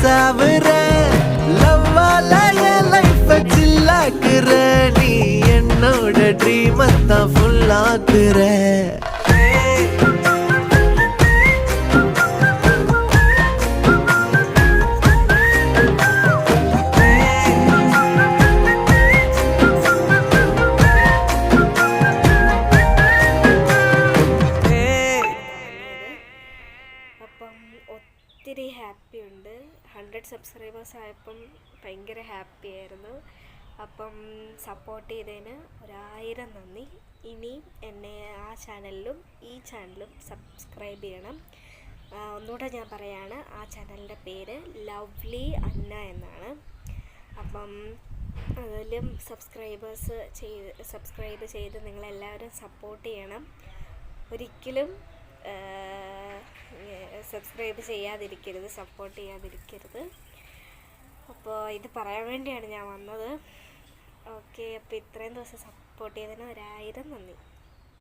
சாவுற லவ்வால என் லைஃப சில்லாக்குற நீ என்னோட ட்ரீம தான் ஃபுல்லாக்குற അപ്പം ഒത്തിരി ഹാപ്പി ഉണ്ട്. 100 സബ്സ്ക്രൈബേഴ്സ് ആയപ്പം ഭയങ്കര ഹാപ്പി ആയിരുന്നു. അപ്പം സപ്പോർട്ട് ചെയ്തതിന് 1000 നന്ദി. ഇനി എന്നെ ആ ചാനലിലും ഈ ചാനലും സബ്സ്ക്രൈബ് ചെയ്യണം. ഒന്നുകൂടെ ഞാൻ പറയാണ്, ആ ചാനലിൻ്റെ പേര് ലവ്ലി അന്ന എന്നാണ്. അപ്പം അതിലും സബ്സ്ക്രൈബ് ചെയ്ത് നിങ്ങളെല്ലാവരും സപ്പോർട്ട് ചെയ്യണം. ഒരിക്കലും സബ്സ്ക്രൈബ് ചെയ്യാതിരിക്കരുത്, സപ്പോർട്ട് ചെയ്യാതിരിക്കരുത്. അപ്പോൾ ഇത് പറയാൻ വേണ്ടിയാണ് ഞാൻ വന്നത്. ഓക്കെ, അപ്പോൾ ഇത്രയും ദിവസം സപ്പോർട്ട് ചെയ്തതിന് 1000 നന്ദി.